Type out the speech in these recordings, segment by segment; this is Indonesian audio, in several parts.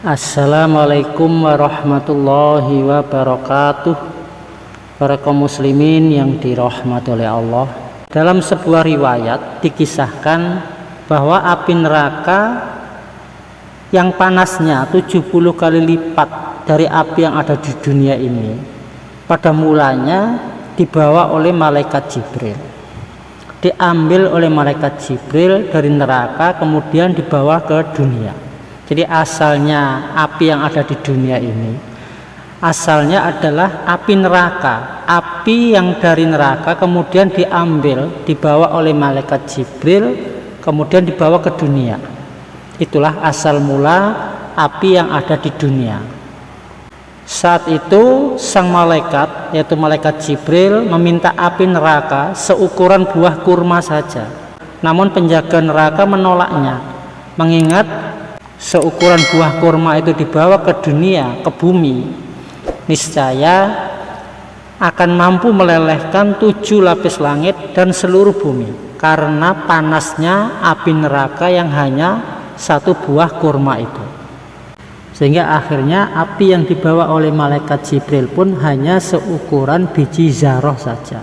Assalamualaikum warahmatullahi wabarakatuh. Para kaum muslimin yang dirahmati oleh Allah, dalam sebuah riwayat dikisahkan bahwa api neraka yang panasnya 70 kali lipat dari api yang ada di dunia ini pada mulanya dibawa oleh malaikat Jibril, diambil oleh malaikat Jibril dari neraka kemudian dibawa ke dunia. Jadi asalnya api yang ada di dunia ini asalnya adalah api neraka, api yang dari neraka kemudian dibawa oleh malaikat Jibril kemudian dibawa ke dunia. Itulah asal mula api yang ada di dunia. Saat itu sang malaikat, yaitu malaikat Jibril, meminta api neraka seukuran buah kurma saja. Namun penjaga neraka menolaknya, mengingat seukuran buah kurma itu dibawa ke dunia, ke bumi, niscaya akan mampu melelehkan 7 lapis langit dan seluruh bumi karena panasnya api neraka yang hanya 1 buah kurma itu. Sehingga akhirnya api yang dibawa oleh malaikat Jibril pun hanya seukuran biji zarah saja.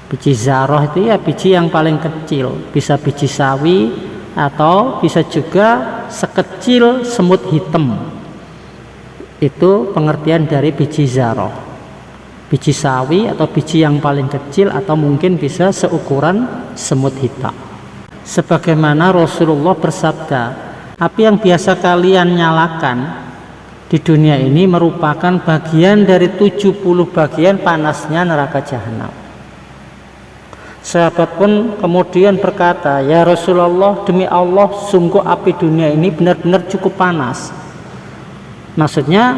Biji zarah itu ya biji yang paling kecil, bisa biji sawi atau bisa juga sekecil semut hitam. Itu pengertian dari biji zarah, biji sawi atau biji yang paling kecil, atau mungkin bisa seukuran semut hitam. Sebagaimana Rasulullah bersabda, api yang biasa kalian nyalakan di dunia ini merupakan bagian dari 70 bagian panasnya neraka jahanam. Sahabat pun kemudian berkata, ya Rasulullah, demi Allah sungguh api dunia ini benar-benar cukup panas. Maksudnya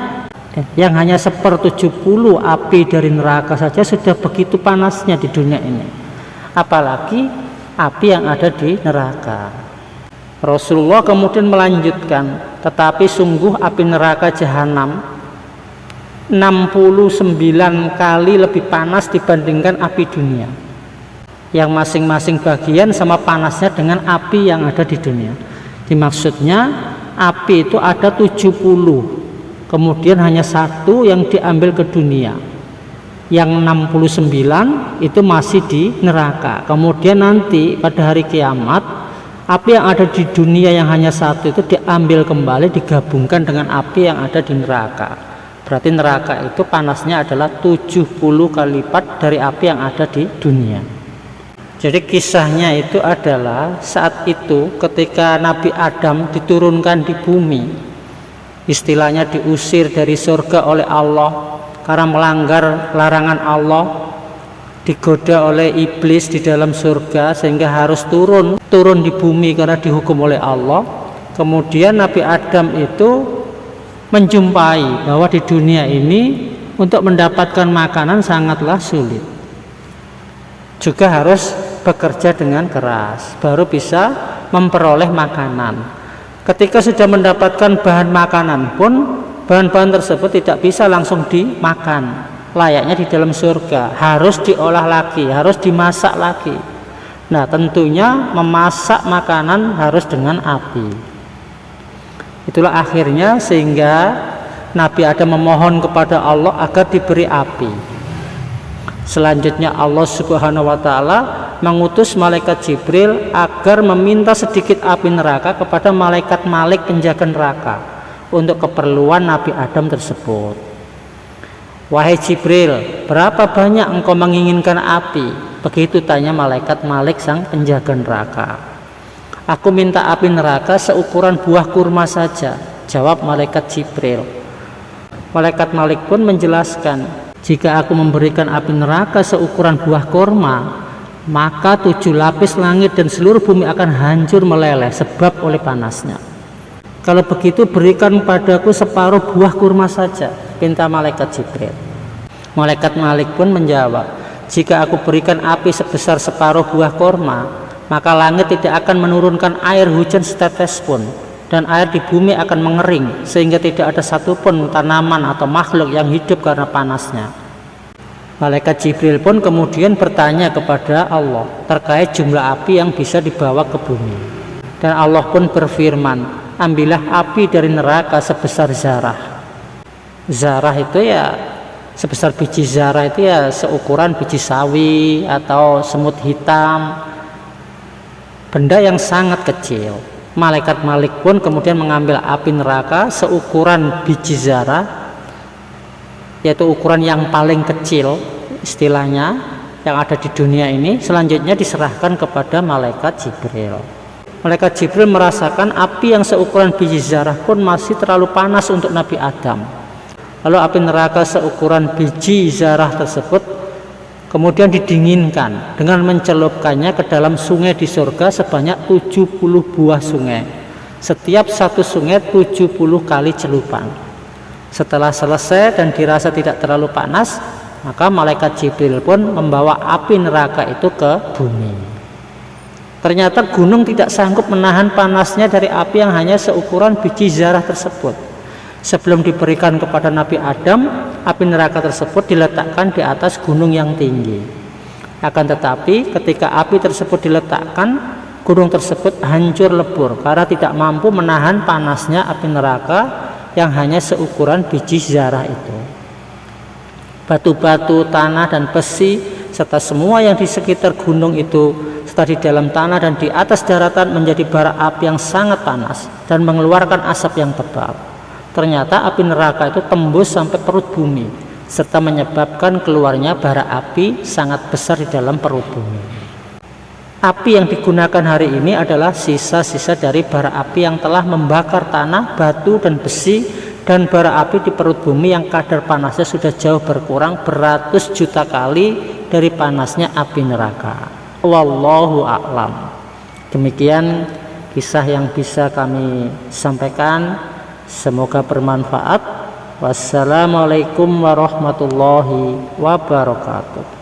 yang hanya 1/70 api dari neraka saja sudah begitu panasnya di dunia ini, apalagi api yang ada di neraka. Rasulullah kemudian melanjutkan, tetapi sungguh api neraka jahanam 69 kali lebih panas dibandingkan api dunia, yang masing-masing bagian sama panasnya dengan api yang ada di dunia. Dimaksudnya api itu ada 70, kemudian hanya 1 yang diambil ke dunia, yang 69 itu masih di neraka. Kemudian nanti pada hari kiamat api yang ada di dunia yang hanya 1 itu diambil kembali, digabungkan dengan api yang ada di neraka. Berarti neraka itu panasnya adalah 70 kali lipat dari api yang ada di dunia. Jadi kisahnya itu adalah saat itu ketika Nabi Adam diturunkan di bumi, istilahnya diusir dari surga oleh Allah karena melanggar larangan Allah, digoda oleh iblis di dalam surga sehingga harus turun di bumi karena dihukum oleh Allah. Kemudian Nabi Adam itu menjumpai bahwa di dunia ini untuk mendapatkan makanan sangatlah sulit, juga harus bekerja dengan keras baru bisa memperoleh makanan. Ketika sudah mendapatkan bahan makanan pun bahan-bahan tersebut tidak bisa langsung dimakan layaknya di dalam surga, harus diolah lagi, harus dimasak lagi. Nah tentunya memasak makanan harus dengan api. Itulah akhirnya sehingga Nabi Adam memohon kepada Allah agar diberi api. Selanjutnya Allah Subhanahu wa Ta'ala mengutus malaikat Jibril agar meminta sedikit api neraka kepada malaikat Malik penjaga neraka untuk keperluan Nabi Adam tersebut. Wahai Jibril, berapa banyak engkau menginginkan api? Begitu tanya malaikat Malik sang penjaga neraka. Aku minta api neraka seukuran buah kurma saja, jawab malaikat Jibril. Malaikat Malik pun menjelaskan, jika aku memberikan api neraka seukuran buah kurma, maka 7 lapis langit dan seluruh bumi akan hancur meleleh sebab oleh panasnya. Kalau begitu berikan padaku separuh buah kurma saja, pinta malaikat Jibril. Malaikat Malik pun menjawab, jika aku berikan api sebesar separuh buah kurma, maka langit tidak akan menurunkan air hujan setetes pun, dan air di bumi akan mengering sehingga tidak ada satupun tanaman atau makhluk yang hidup karena panasnya. Malaikat Jibril pun kemudian bertanya kepada Allah terkait jumlah api yang bisa dibawa ke bumi, dan Allah pun berfirman, ambillah api dari neraka sebesar zarah. Zarah itu ya sebesar biji zarah, itu ya seukuran biji sawi atau semut hitam, benda yang sangat kecil. Malaikat Malik pun kemudian mengambil api neraka seukuran biji zarah, yaitu ukuran yang paling kecil istilahnya yang ada di dunia ini. Selanjutnya diserahkan kepada malaikat Jibril. Malaikat Jibril merasakan api yang seukuran biji zarah pun masih terlalu panas untuk Nabi Adam. Lalu api neraka seukuran biji zarah tersebut kemudian didinginkan dengan mencelupkannya ke dalam sungai di surga sebanyak 70 buah sungai. Setiap satu sungai 70 kali celupan. Setelah selesai dan dirasa tidak terlalu panas, maka malaikat Jibril pun membawa api neraka itu ke bumi. Ternyata gunung tidak sanggup menahan panasnya dari api yang hanya seukuran biji zarah tersebut. Sebelum diberikan kepada Nabi Adam, api neraka tersebut diletakkan di atas gunung yang tinggi. Akan tetapi ketika api tersebut diletakkan, gunung tersebut hancur lebur karena tidak mampu menahan panasnya api neraka yang hanya seukuran biji zarah itu. Batu-batu, tanah, dan besi serta semua yang di sekitar gunung itu serta di dalam tanah dan di atas daratan menjadi bara api yang sangat panas dan mengeluarkan asap yang tebal. Ternyata api neraka itu tembus sampai perut bumi serta menyebabkan keluarnya bara api sangat besar di dalam perut bumi. Api yang digunakan hari ini adalah sisa-sisa dari bara api yang telah membakar tanah, batu, dan besi, dan bara api di perut bumi yang kadar panasnya sudah jauh berkurang beratus juta kali dari panasnya api neraka. Wallahu a'lam. Demikian kisah yang bisa kami sampaikan, semoga bermanfaat. Wassalamualaikum warahmatullahi wabarakatuh.